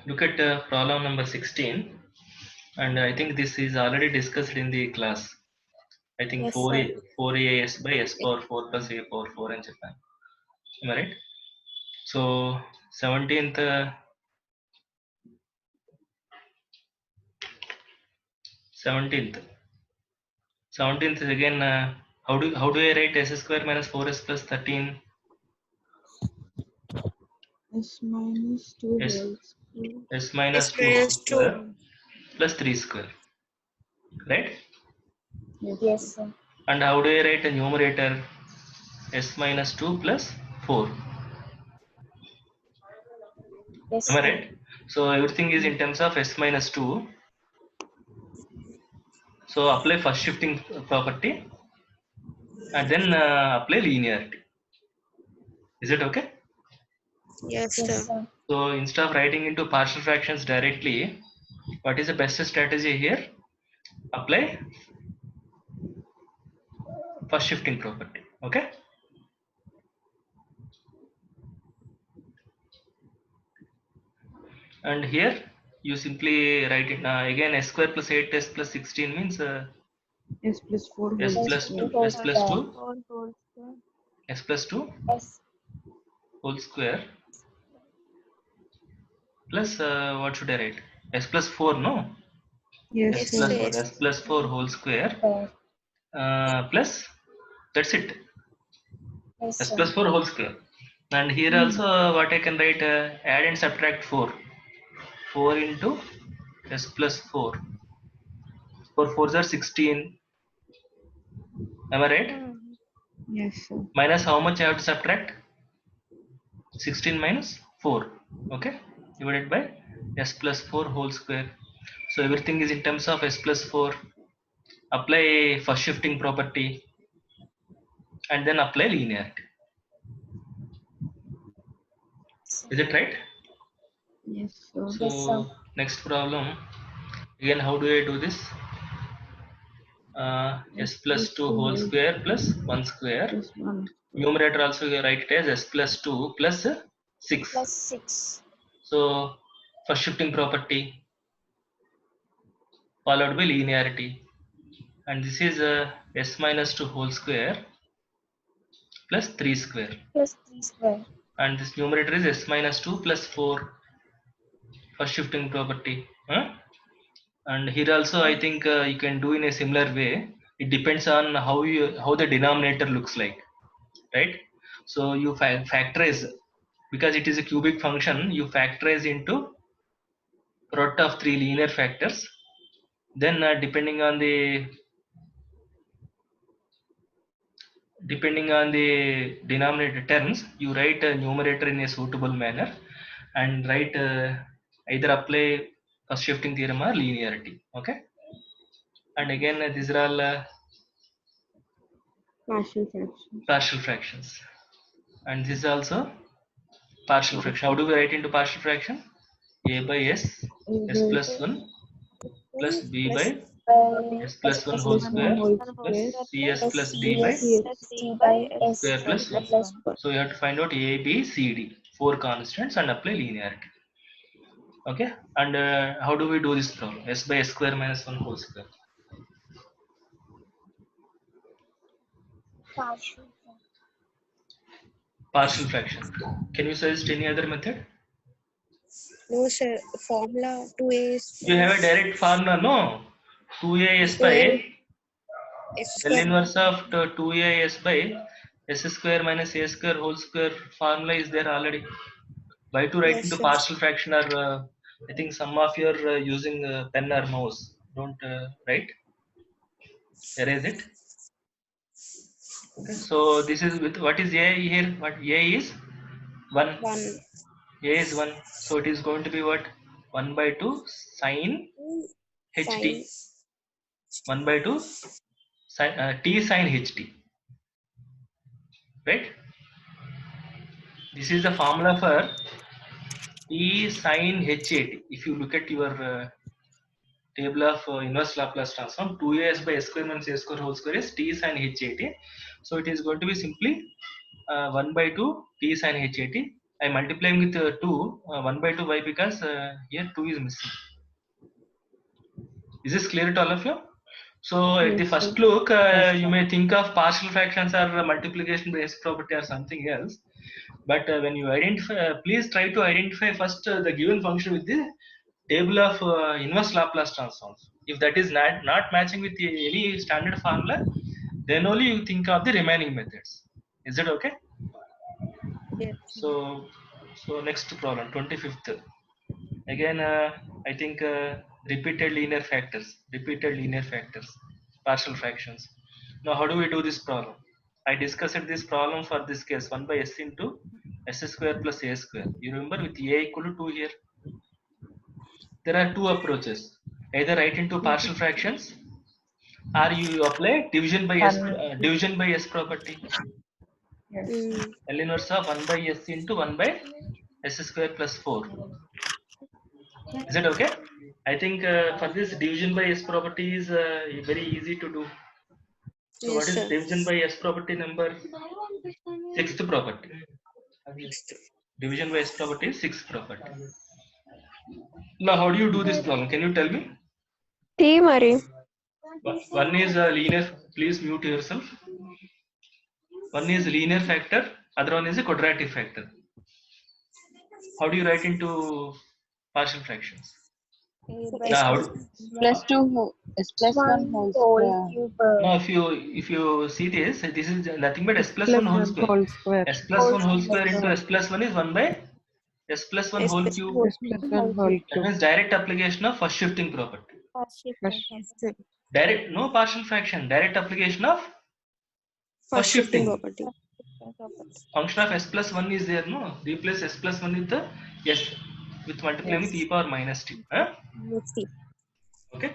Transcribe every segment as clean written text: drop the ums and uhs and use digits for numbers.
Look at problem number 16, and I think this is already discussed in the class. I think Yes, 4a sir. 4a s by s power 4 plus a power 4 in Japan. Am I right? So 17th 17th 17th is again how do I write s square minus 4s plus 13 S minus 2 s whole square. s minus S 2 whole minus 2. square plus 3 square, right? Yes, sir. And how do I write a numerator? S minus 2 plus 4. Yes, Am I sir. right? So everything is in terms of s minus 2. So apply first shifting property and then apply linearity. Is it okay? Yes, Yes, sir. sir. So instead of writing into partial fractions directly, what is the best strategy here? Apply first shifting property. Okay. And here you simply write it again s square plus 8s plus 16 means S plus 4 s whole plus square. 2 s plus 2 Whole square. s plus 2 Yes. whole square plus what should I write? S plus 4, no? Yes, S Yes, plus sir. sir. 4, s plus 4 whole square plus that's it, Yes, s sir. plus 4 whole square. And here also what I can write, add and subtract 4 into s plus 4, 4 4s are 16. Am I right? Yes, sir. Minus how much I have to subtract? 16 minus 4, okay, divided by s plus 4 whole square. So everything is in terms of s plus 4. Apply first shifting property and then apply linearity. Is it right? Yes, sir. So next problem, again how do I do this? S plus 2 whole square plus 1 square. Plus 1. Numerator also you write it as s plus 2 plus 6. Plus 6. So first shifting property followed by linearity, and this is s minus 2 whole square plus 3 square, Plus 3 square. and this numerator is s minus 2 plus 4, first shifting property. And here also I think you can do in a similar way. It depends on how the denominator looks like, right? So you factorize, because it is a cubic function, you factorize into product of 3 linear factors. Then depending on the denominator terms, you write a numerator in a suitable manner and write either apply first shifting theorem or linearity. Okay. And again these are all Partial fraction. partial fractions, and this is also partial fraction. How do we write into partial fraction? A by s, s plus 1 plus b by s plus 1 whole square plus cs plus d by D by S square plus 1. plus 1. So you have to find out a, b, c, d, 4 constants, and apply linearity. Okay. And how do we do this problem? S by s square minus 1 whole square. Partial fraction. Can you suggest any other method? No, sir. Formula 2a is You have a direct formula, no? 2a s by S L square. inverse of 2a s by s square minus a square whole square formula is there already. Why to write Yes, into sir. partial fraction? Or I think some of you are using pen or mouse. Don't write. Erase it. Okay. So this is with what is a here? What a is 1. 1. A is 1. So it is going to be what? 1 by 2 sine ht. 1 by 2 sin, t sine ht. Right? This is the formula for t sine hat. If you look at your table of inverse Laplace transform, 2as by s square minus a square whole square is t sine hat. So it is going to be simply 1 by 2 t sine hat I'm multiplying with 2, 1 by 2. Why? Because here 2 is missing. Is this clear to all of you? So at the Yes, first sir. look, Yes, you sir. may think of partial fractions or multiplication by S property or something else. But when you identify, please try to identify first the given function with the table of inverse Laplace transforms. If that is not matching with any standard formula, then only you think of the remaining methods. Is it okay? Yes. So next problem, 25th. Again, I think repeated linear factors, partial fractions. Now, how do we do this problem? I discussed this problem for this case 1 by s into s square plus a square. You remember with a equal to 2 here. There are two approaches. Either write into partial fractions, or you apply division by s property. Yes, sir. Mm. L inverse of 1 by s into 1 by s square plus 4. Is it okay? I think for this division by S property is very easy to do. So Yes, what is sir. division by S property number? Sixth property. Division by S property is sixth property. Now how do you do this problem? Can you tell me? T Mari. One is linear. Please mute yourself. One is linear factor. Other one is a quadratic factor. How do you write into partial fractions? Now, how do, Plus 2 is plus 1 whole square. now if you see this is nothing but s plus Plus 1 whole 1 square. whole square. S plus 1 whole square into s plus 1 is 1 by s plus 1 S whole plus cube. Plus 1 whole That cube. means direct application of first shifting property. First. Direct, no partial fraction, direct application of first first shifting shifting. property. Function of s plus 1 is there, no? Replace s plus 1 with the s with multiplying with e power minus t. Huh? Let's see. Okay.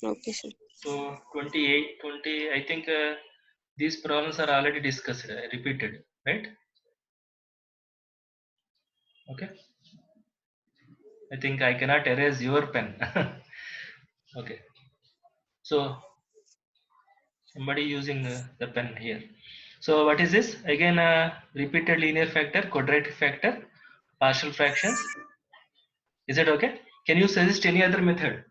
Okay, sir. So 28, 20, I think these problems are already discussed, repeated, right? Okay. I think I cannot erase your pen. Okay. So somebody using the pen here. So what is this? Again, repeated linear factor, quadratic factor, partial fractions. Is it okay? Can you suggest any other method?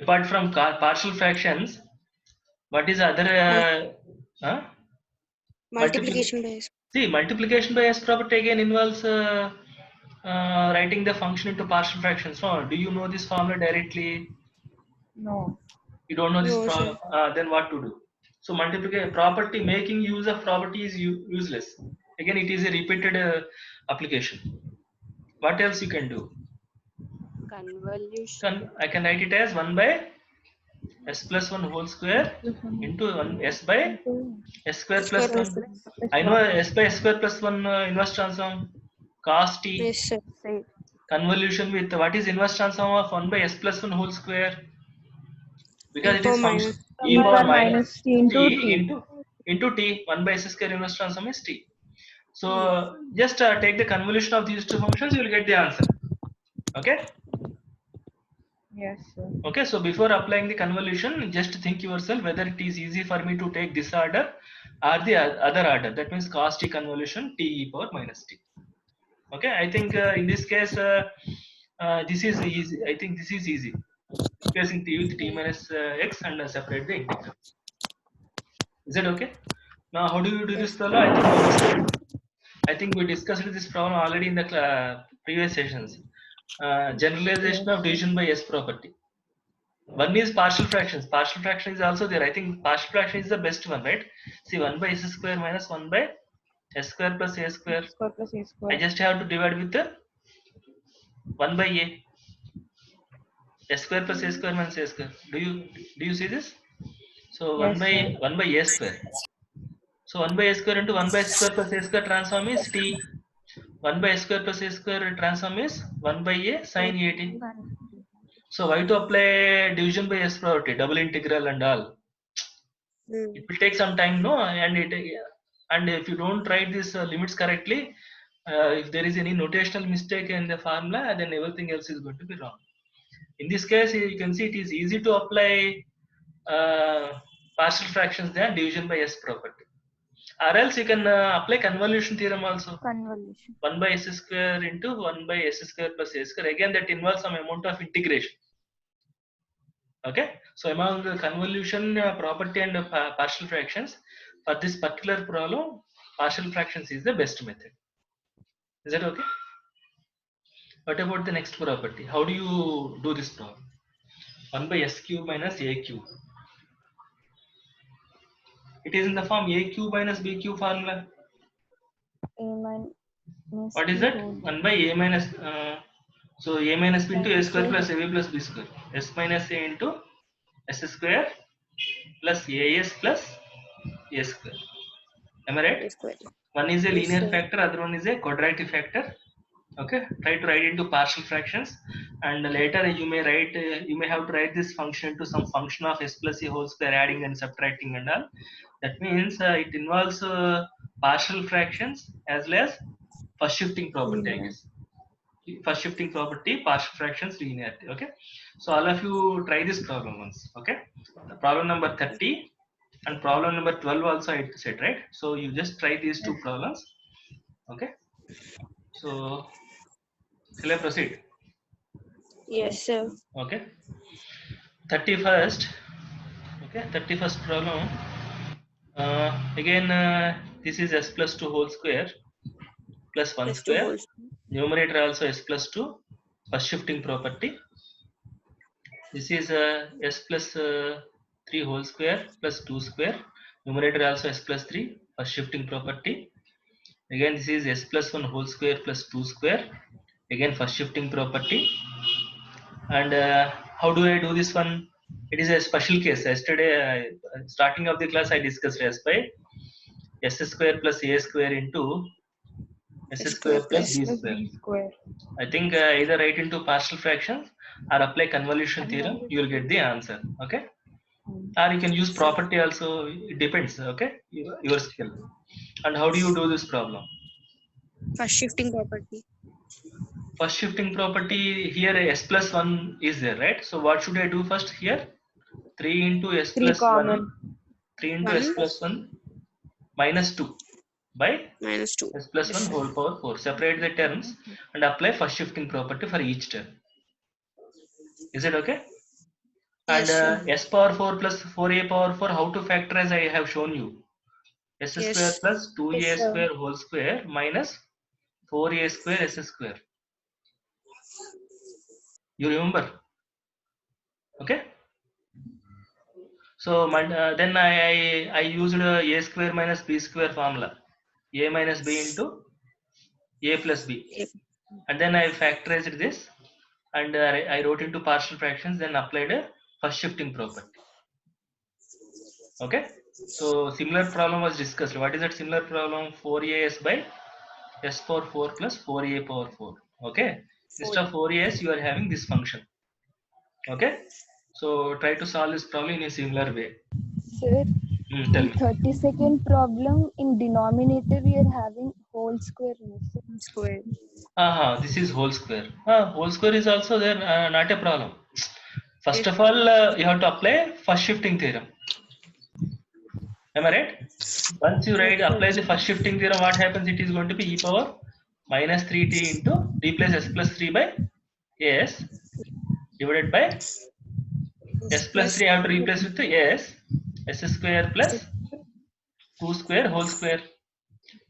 Apart from partial fractions, what is other multiplication? Multiplication by S. See, multiplication by S property again involves writing the function into partial fractions. So, do you know this formula directly? No. You don't know this No, sir. then what to do? So multiplication property, making use of property is useless. Again, it is a repeated application. What else you can do? Convolution. I can write it as 1 by s plus 1 whole square into 1 s by s square Square plus 1. plus I know s by s square plus 1 inverse transform cos t. yes, sir. Right. Convolution with what is inverse transform of 1 by s plus 1 whole square? Because E it power is function minus. e power minus Minus t into t t. into t 1 by s square inverse transform is t. So just take the convolution of these two functions, you will get the answer. Okay. Yes, sir. Okay. So before applying the convolution, just think yourself whether it is easy for me to take this order or the other order. That means cos t convolution t e power minus t. Okay. I think in this case this is easy. I think this is easy. Replacing t with t minus x and separate the integral. Is it okay? Now, how do you do this problem? I think we discussed this problem already in the previous sessions. Generalization of division by S property. One is partial fractions. Partial fraction is also there. I think partial fraction is the best one, right? See, 1 by s square minus 1 by s square plus a square. Square plus a I square. just have to divide with the 1 by a. S square plus a square minus a square. Do you see this? So Yes, sir. 1 by a square. So 1 by a square into 1 by s square plus a square transform is t. 1 by s square plus a square transform is 1 by a sin a t. So why to apply division by s property, double integral and all? It will take some time, no? And if you don't write these limits correctly, if there is any notational mistake in the formula, then everything else is going to be wrong. In this case, you can see it is easy to apply partial fractions than division by s property. Or else you can apply convolution theorem also. Convolution. 1 by s square into 1 by s square plus a square. Again, that involves some amount of integration. Okay. So among the convolution property and partial fractions, for this particular problem, partial fractions is the best method. Is that okay? What about the next property? How do you do this problem? 1 by s cube minus a cube. It is in the form a cube minus b cube formula. A minus What is B that? whole. 1 by a minus. So a minus b into a square plus ab plus b square. S minus a into s square plus as plus a square. Am I right? A square. One is a Yes, linear sir. factor, other one is a quadratic factor. Okay, try to write into partial fractions, and later you may write, you may have to write this function to some function of s plus a whole square, adding and subtracting and all. That means it involves partial fractions as well as first shifting property, I guess. First shifting property, partial fractions, linearity. Okay, so all of you try this problem once. Okay, the problem number 30 and problem number 12 also I said, right? So you just try these two problems. Okay, so shall I proceed? Yes, sir. Okay, 31st. Okay, 31st problem. Again, this is s plus 2 whole square plus 1 Plus 2 square. whole. Numerator also s plus 2, first shifting property. This is s plus 3 whole square plus 2 square. Numerator also s plus 3, first shifting property. Again, this is s plus 1 whole square plus 2 square. Again, first shifting property. And how do I do this one? It is a special case. Yesterday, starting of the class, I discussed s by s square plus a square into s square plus b square. Square. I think either write into partial fractions or apply convolution theorem, you will get the answer. Okay, or you can use property also. It depends. Okay, your skill. And how do you do this problem? First shifting property. First shifting property, here s plus 1 is there, right? So what should I do first here? 3 into s 3 plus 1, common. 3 into s 1 plus 1 minus 2 by minus 2. s plus 1 whole power 4. Separate the terms and apply first shifting property for each term. Is it okay? And Yes, sir. s power 4 plus 4a power 4, how to factorize I have shown you. S Yes. square plus 2a Yes, sir. square whole square minus 4a square s square. You remember? Okay. So then I used a square minus b square formula. A minus b into a plus b. And then I factorized this and I wrote into partial fractions, then applied a first shifting property. Okay. So similar problem was discussed. What is that similar problem? 4as by s power 4 plus 4a power 4. Okay. Instead of 4as, you are having this function. Okay. So try to solve this problem in a similar way. Sir, Tell in me. 32nd problem, in denominator we are having whole square. Square. This is whole square. Whole square is also there, not a problem. First of all, you have to apply first shifting theorem. Am I right? Once you apply the first shifting theorem, what happens? It is going to be e power minus 3t into d plus s plus 3 by as divided by s plus 3. I have to replace with the s square plus 2 square whole square.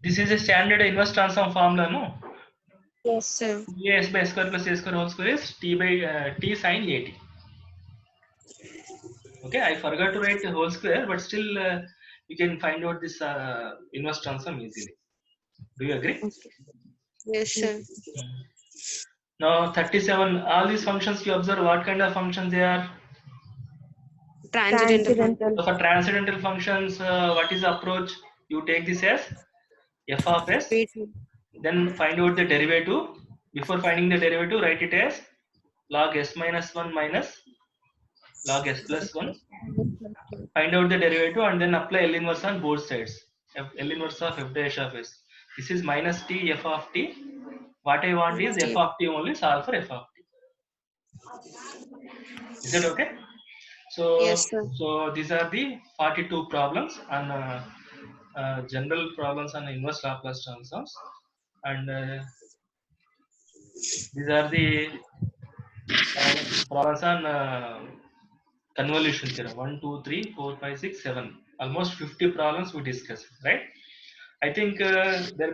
This is a standard inverse transform formula, no? Yes, sir. S by s square plus a square whole square is t by t sin at. Okay, I forgot to write the whole square, but still you can find out this inverse transform easily. Do you agree? Yes, sir. Now 37, all these functions you observe, what kind of functions they are? Transcendental. So for transcendental functions, what is the approach? You take this as f of s, then find out the derivative. Before finding the derivative, write it as log s minus 1 minus log s plus 1. Find out the derivative and then apply L inverse on both sides. L inverse of f dash of s. This is minus t f of t. What I want is f of t only, solve for f of t. Is that okay? So, Yes, sir. so these are the 42 problems on general problems on inverse Laplace transforms, and these are the problems on convolution theorem. 1, 2, 3, 4, 5, 6, 7. Almost 50 problems we discussed, right? I think there may